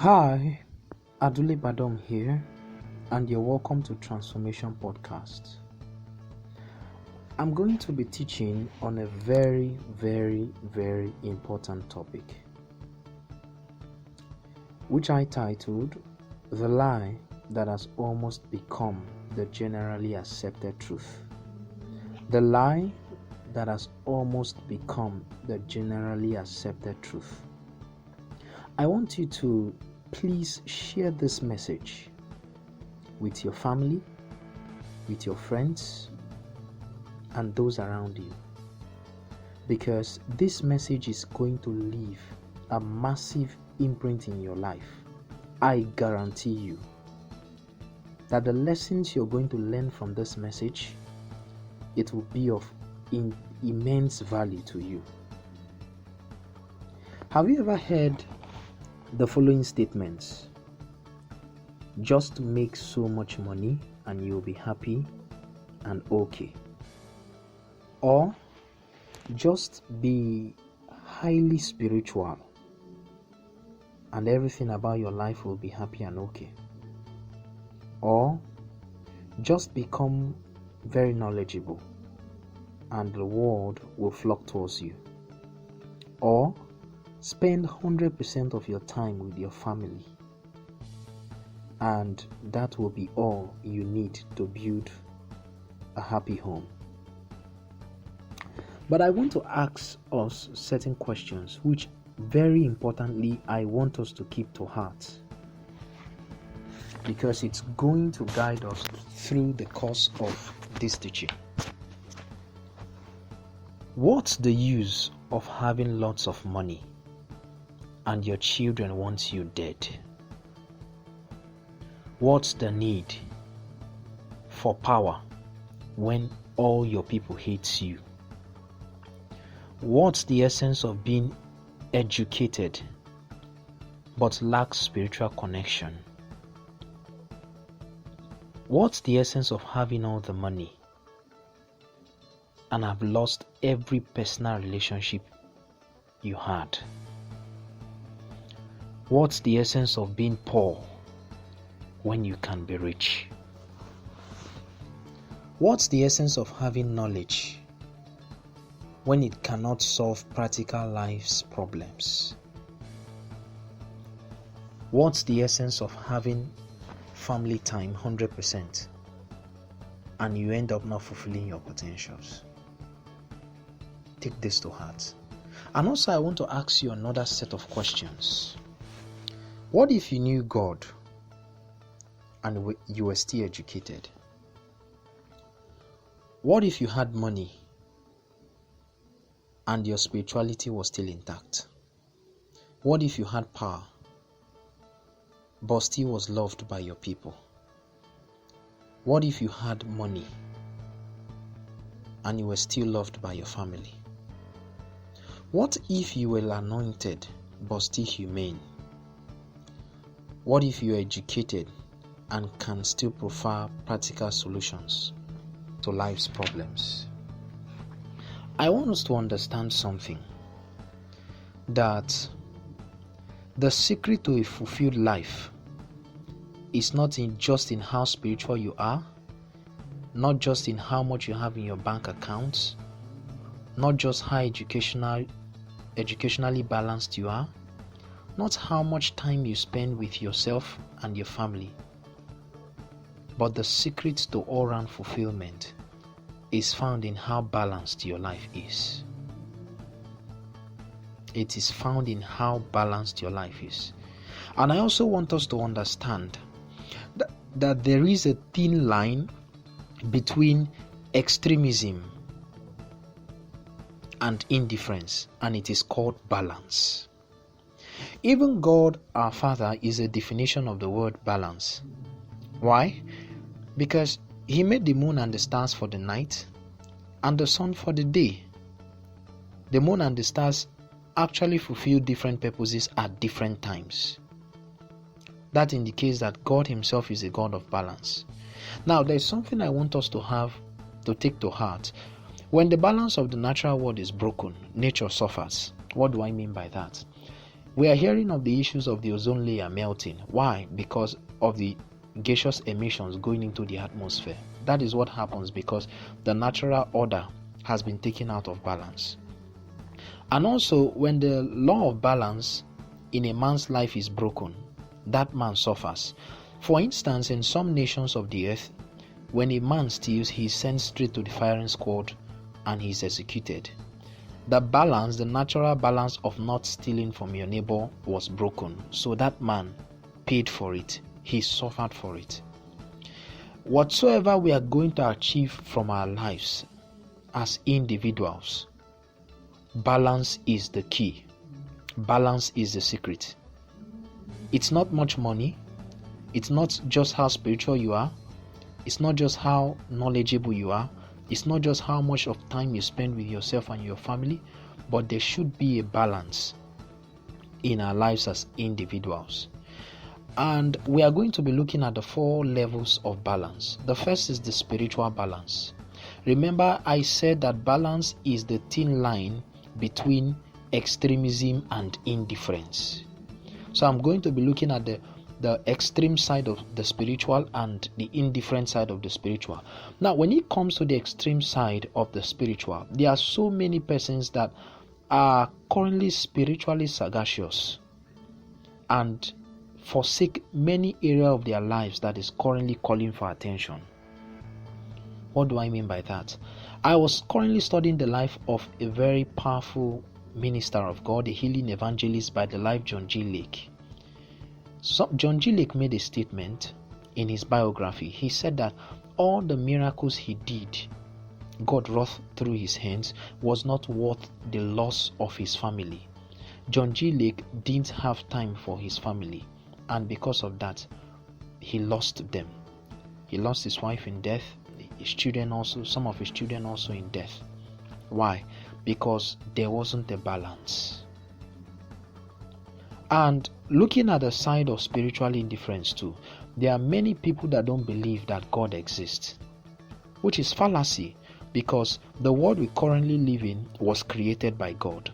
Hi, Adule Badom here, and you're welcome to Transformation Podcast. I'm going to be teaching on a very important topic, which I titled The Lie That Has Almost Become the Generally Accepted Truth. The lie that has almost become the generally accepted truth. I want you to please share this message with your family, with your friends, and those around you, because this message is going to leave a massive imprint in your life. I guarantee you that the lessons you're going to learn from this message, it will be of immense value to you. Have you ever heard the following statements? Just make so much money and you'll be happy and okay. Or just be highly spiritual and everything about your life will be happy and okay. Or just become very knowledgeable and the world will flock towards you. Or spend 100% of your time with your family, and that will be all you need to build a happy home. But I want to ask us certain questions, which very importantly I want us to keep to heart, because it's going to guide us through the course of this teaching. What's the use of having lots of money and your children want you dead? What's the need for power when all your people hate you? What's the essence of being educated but lack spiritual connection? What's the essence of having all the money and have lost every personal relationship you had? What's the essence of being poor when you can be rich? What's the essence of having knowledge when it cannot solve practical life's problems? What's the essence of having family time 100% and you end up not fulfilling your potentials? Take this to heart. And also I want to ask you another set of questions. What if you knew God and you were still educated? What if you had money and your spirituality was still intact? What if you had power but still was loved by your people? What if you had money and you were still loved by your family? What if you were anointed but still humane? What if you are educated and can still provide practical solutions to life's problems? I want us to understand something, that the secret to a fulfilled life is not just in how spiritual you are, not just in how much you have in your bank accounts, not just how educationally balanced you are, not how much time you spend with yourself and your family, but the secret to all-round fulfillment is found in how balanced your life is. It is found in how balanced your life is. And I also want us to understand that there is a thin line between extremism and indifference, and it is called balance. Even God, our Father, is a definition of the word balance. Why? Because He made the moon and the stars for the night and the sun for the day. The moon and the stars actually fulfill different purposes at different times. That indicates that God Himself is a God of balance. Now, there is something I want us to take to heart. When the balance of the natural world is broken, nature suffers. What do I mean by that? We are hearing of the issues of the ozone layer melting. Why? Because of the gaseous emissions going into the atmosphere. That is what happens because the natural order has been taken out of balance. And also, when the law of balance in a man's life is broken, that man suffers. For instance, in some nations of the earth, when a man steals, he is sent straight to the firing squad and he is executed. The balance, the natural balance of not stealing from your neighbor was broken. So that man paid for it. He suffered for it. Whatsoever we are going to achieve from our lives as individuals, balance is the key. Balance is the secret. It's not much money. It's not just how spiritual you are. It's not just how knowledgeable you are. It's not just how much of time you spend with yourself and your family, but there should be a balance in our lives as individuals. And we are going to be looking at the 4 levels of balance. The first is the spiritual balance. Remember, I said that balance is the thin line between extremism and indifference. So I'm going to be looking at the extreme side of the spiritual and the indifferent side of the spiritual. Now, when it comes to the extreme side of the spiritual, there are so many persons that are currently spiritually sagacious and forsake many areas of their lives that is currently calling for attention. What do I mean by that? I was currently studying the life of a very powerful minister of God, a healing evangelist by the life John G. Lake. So John G. Lake made a statement in his biography. He said that all the miracles he did, God wrought through his hands, was not worth the loss of his family. John G. Lake didn't have time for his family, and because of that, he lost them. He lost his wife in death, his children also, some of his children also in death. Why? Because there wasn't a balance. And looking at the side of spiritual indifference too, there are many people that don't believe that God exists, which is fallacy, because the world we currently live in was created by God.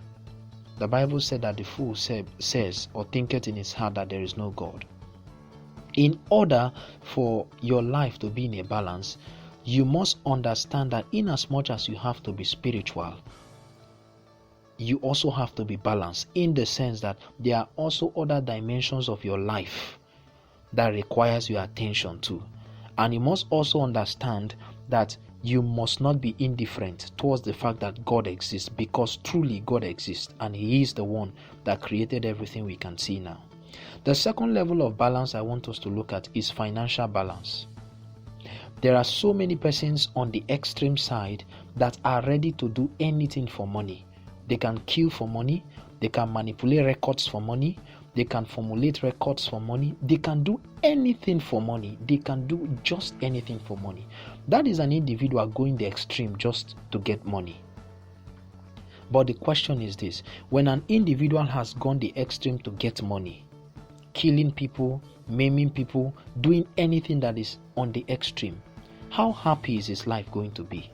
The Bible said that the fool says or thinketh in his heart that there is no God. In order for your life to be in a balance, you must understand that in as much as you have to be spiritual, you also have to be balanced, in the sense that there are also other dimensions of your life that requires your attention to. And you must also understand that you must not be indifferent towards the fact that God exists, because truly God exists and He is the one that created everything we can see now. The second level of balance I want us to look at is financial balance. There are so many persons on the extreme side that are ready to do anything for money. They can kill for money, they can manipulate records for money, they can formulate records for money, they can do anything for money, they can do just anything for money. That is an individual going the extreme just to get money. But the question is this: when an individual has gone the extreme to get money, killing people, maiming people, doing anything that is on the extreme, how happy is his life going to be?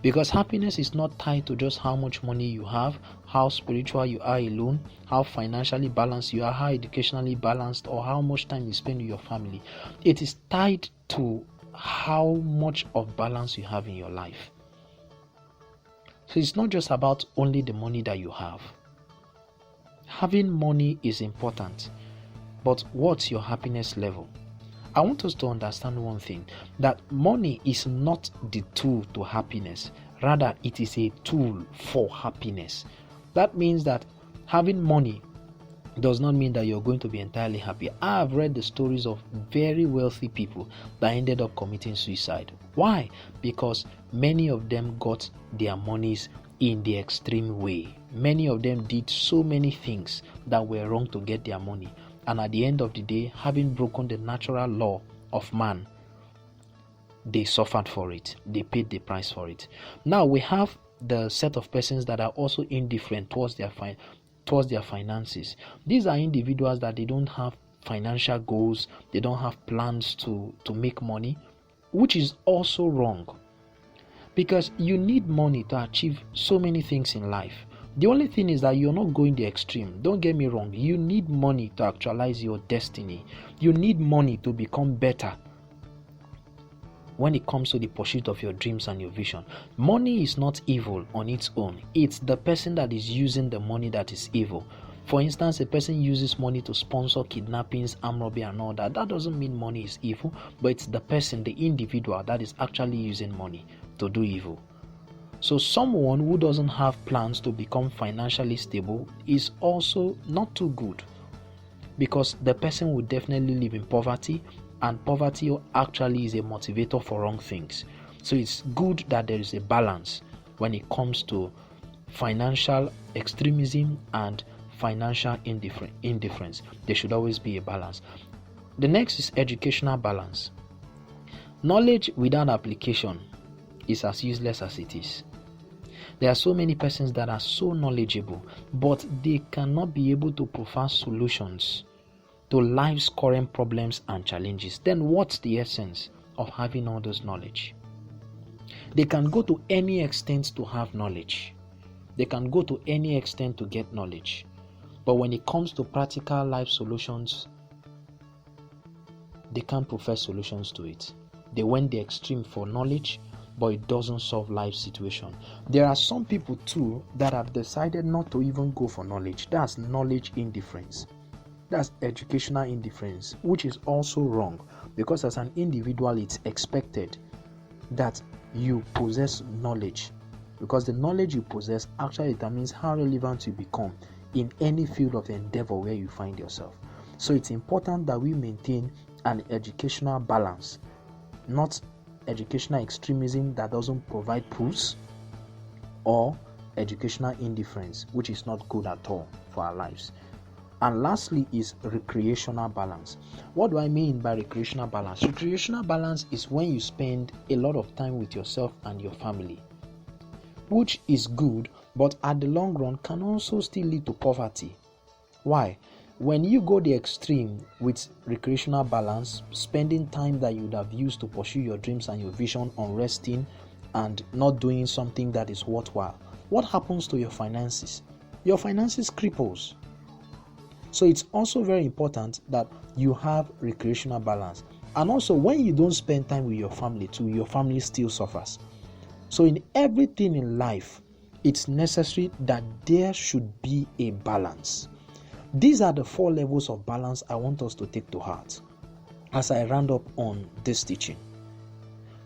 Because happiness is not tied to just how much money you have, how spiritual you are alone, how financially balanced you are, how educationally balanced, or how much time you spend with your family. It is tied to how much of balance you have in your life. So it's not just about only the money that you have. Having money is important, but what's your happiness level? I want us to understand one thing, that money is not the tool to happiness. Rather, it is a tool for happiness. That means that having money does not mean that you're going to be entirely happy. I have read the stories of very wealthy people that ended up committing suicide. Why? Because many of them got their monies in the extreme way. Many of them did so many things that were wrong to get their money. And at the end of the day, having broken the natural law of man, they suffered for it. They paid the price for it. Now we have the set of persons that are also indifferent towards their finances. These are individuals that they don't have financial goals. They don't have plans to make money, which is also wrong. Because you need money to achieve so many things in life. The only thing is that you're not going the extreme. Don't get me wrong. You need money to actualize your destiny. You need money to become better when it comes to the pursuit of your dreams and your vision. Money is not evil on its own. It's the person that is using the money that is evil. For instance, a person uses money to sponsor kidnappings, armed robbery and all that. That doesn't mean money is evil, but it's the person, the individual, that is actually using money to do evil. So someone who doesn't have plans to become financially stable is also not too good, because the person will definitely live in poverty, and poverty actually is a motivator for wrong things. So it's good that there is a balance when it comes to financial extremism and financial indifference. There should always be a balance. The next is educational balance. Knowledge without application is as useless as it is. There are so many persons that are so knowledgeable, but they cannot be able to provide solutions to life's current problems and challenges. Then what's the essence of having all this knowledge? They can go to any extent to have knowledge. They can go to any extent to get knowledge. But when it comes to practical life solutions, they can't provide solutions to it. They went the extreme for knowledge, but it doesn't solve life situation. There are some people too that have decided not to even go for knowledge. That's knowledge indifference. That's educational indifference, which is also wrong, because as an individual, it's expected that you possess knowledge, because the knowledge you possess actually determines how relevant you become in any field of endeavor where you find yourself. So it's important that we maintain an educational balance, not educational extremism that doesn't provide proofs, or educational indifference, which is not good at all for our lives. And lastly is recreational balance. What do I mean by recreational balance? Recreational balance is when you spend a lot of time with yourself and your family, which is good, but at the long run can also still lead to poverty. Why? When you go the extreme with recreational balance, spending time that you would have used to pursue your dreams and your vision on resting and not doing something that is worthwhile, what happens to your finances? Your finances cripples. So it's also very important that you have recreational balance. And also, when you don't spend time with your family too, your family still suffers. So in everything in life, it's necessary that there should be a balance. These are the 4 levels of balance I want us to take to heart as I round up on this teaching.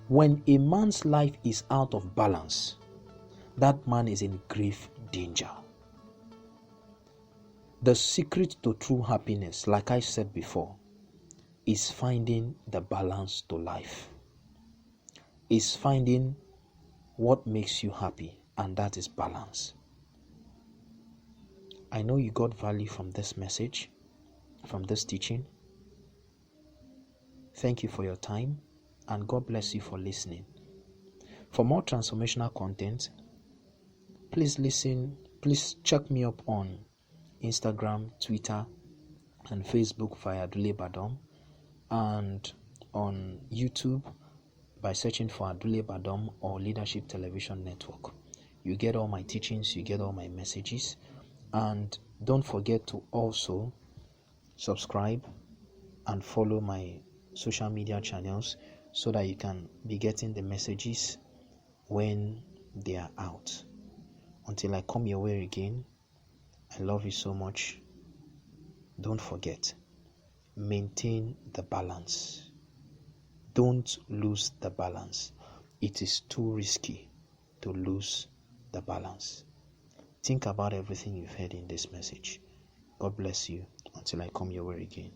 When a man's life is out of balance, that man is in grave danger. The secret to true happiness, like I said before, is finding the balance to life. Is finding what makes you happy, and that is balance. I know you got value from this message, from this teaching. Thank you for your time, and God bless you for listening. For more transformational content, please check me up on Instagram, Twitter, and Facebook via Adule Badom, and on YouTube by searching for Adule Badom or Leadership Television Network. You get all my teachings, you get all my messages, and don't forget to also subscribe and follow my social media channels so that you can be getting the messages when they are out. Until I come your way again, I love you so much. Don't forget, maintain the balance. Don't lose the balance. It is too risky to lose the balance. Think about everything you've heard in this message. God bless you until I come your way again.